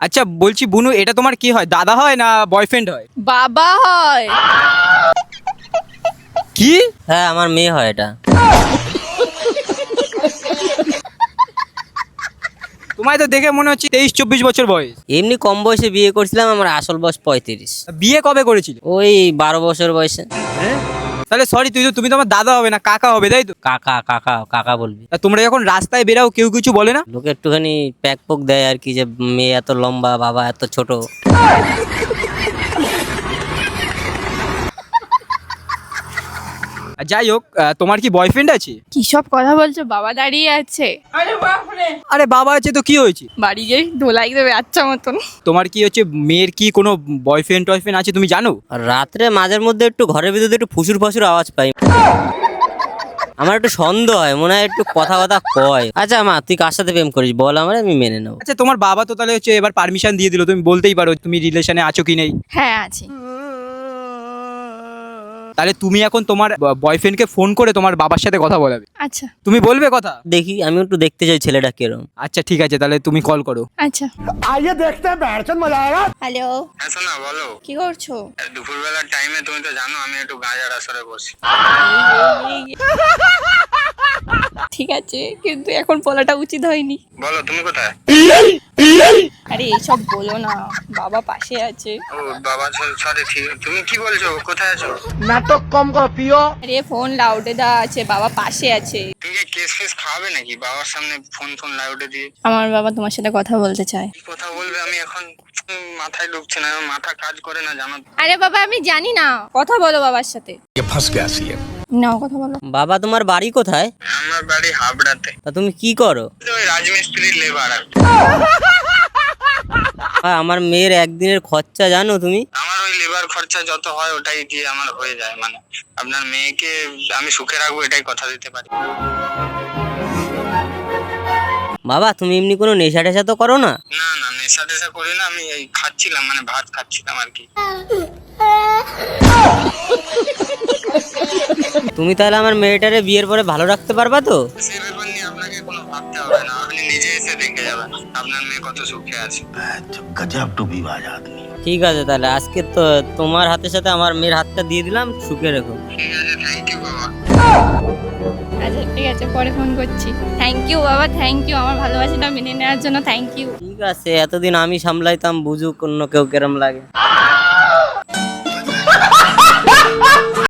আচ্ছা বলছি বুনু, এটা তোমার কি হয়, দাদা হয় না বয়ফ্রেন্ড হয়? বাবা হয়। কি? হ্যাঁ আমার মেয়ে হয় এটা। তোমায় তো দেখে মনে হচ্ছে 23-24 বছর বয়স। এমনি কম বয়সে বিয়ে করছিলাম, আমার আসল বয়স 35। বিয়ে কবে করেছিলে? ওই 12 বছর বয়সে। তাহলে সরি, তুমি তো আমার দাদা হবে না, কাকা হবে, তাই তো? কাকা কাকা কাকা বলবি। তা তোমরা যখন রাস্তায় বেরাও কেউ কিছু বলে না? লোকে একটুখানি প্যাক পোক দেয় আর কি, যে মেয়ে এত লম্বা বাবা এত ছোট। আর যাই হোক, তোমার কি বয়ফ্রেন্ড আছে? কি সব কথা বলছো? বাবা দাঁড়িয়ে আছে। আরে বাবা আছে তো কি হয়েছে? বাড়ি গিয়ে ধোলাই দেবে আচ্ছা মতন। তোমার কি হচ্ছে, মেয়ের কি কোনো বয়ফ্রেন্ড টয়ফ্রেন্ড আছে তুমি জানো? আর রাত্রে মাঝের মধ্যে একটু ঘরের ভিতরে একটু ফুসুর ফাসুর আওয়াজ পাই। আমার একটু সন্দেহ হয়, মনে হয় একটু কথা কয়। আচ্ছা মা, তুই কার সাথে প্রেম করিস বল, আমার আমি মেনে নেবো। আচ্ছা তোমার বাবা তো তাহলে হচ্ছে এবার পারমিশন দিয়ে দিল, তুমি বলতেই পারো তুমি রিলেশনে আছো কি নেই। হ্যাঁ আছি। তাহলে তুমি এখন তোমার বয়ফ্রেন্ডকে ফোন করে তোমার বাবার সাথে কথা বলাবে। আচ্ছা তুমি বলবে কথা? দেখি, আমি একটু দেখতে চাই ছেলেটা কিরম। আচ্ছা ঠিক আছে, তাহলে তুমি কল করো। আচ্ছা। आइए देखते हैं बैठचंद मजा आएगा। হ্যালো, হ্যাঁ শোনা বলো। কি করছো? দুপুরবেলার টাইমে তুমি তো জানো আমি একটু গাঁজার আসরে বসি। ঠিক আছে, কিন্তু এখন বলাটা উচিত হয়নি। বলো তুমি কোথায়? আরে এইসব বলো না, বাবা পাশে আছে। ও বাবা, সরি ঠিক। তুমি কি বলছো, কোথায় আছো? नाटक कम कर पियो। আরে ফোন লাউডে দেওয়া আছে, বাবা পাশে আছে। তুমি কি কেস ফেস খাওয়াবে নাকি বাবার সামনে ফোন লাউডে দিয়ে? আমার বাবা তোমার সাথে কথা বলতে চায়। কি কথা বলবে আমি এখন মাথায় ঢুকছে না, আমার মাথা কাজ করে না জানো তো। আরে বাবা আমি জানি না, কথা বলো বাবার সাথে। ये फंस गया सीएम। নাও কথা বলো। বাবা তোমার বাড়ি কোথায়? আমার বাড়ি হাবড়াতে। তা তুমি কি করো? ওই রাজমিস্ত্রির লেবার আর কি। আমার মেয়ের একদিনের খরচা জানো তুমি? আমার ওই লেবার খরচা যত হয় ওটাই দিয়ে আমার হয়ে যায়, মানে আপনার মেয়েকে আমি সুখে রাখবো এটাই কথা দিতে পারি। বাবা তুমি এমনি কোনো নেশা টেশা তো করো না? না না, নেশা টেশা করি না, আমি এই খাচ্ছিলাম, মানে ভাত খাচ্ছিলাম আর কি। তুমি তাহলে আমার মেয়েটারে বিয়ের পরে ভালো রাখতে পারবা তো? সে ব্যাপার নিয়ে আপনাকে কোনো ভাবতে হবে না, আপনি নিজে এসে দেখে যাবেন আপনার মেয়ে কত সুখে আছে। गजब टू विवाद आदमी। ঠিক আছে, তাহলে আজকে তো তোমার হাতের সাথে আমার মেয়ের হাতটা দিয়ে দিলাম, সুখে রেখো। ঠিক আছে, থ্যাংক ইউ বাবা। আচ্ছা ঠিক আছে, পরে ফোন করছি। থ্যাংক ইউ বাবা, থ্যাংক ইউ আমার ভালোবাসাটা মেনে নেওয়ার জন্য, থ্যাংক ইউ। ঠিক আছে, এতদিন আমি সামলাইতাম, বুঝুক অন্য কেউ কেরম লাগে।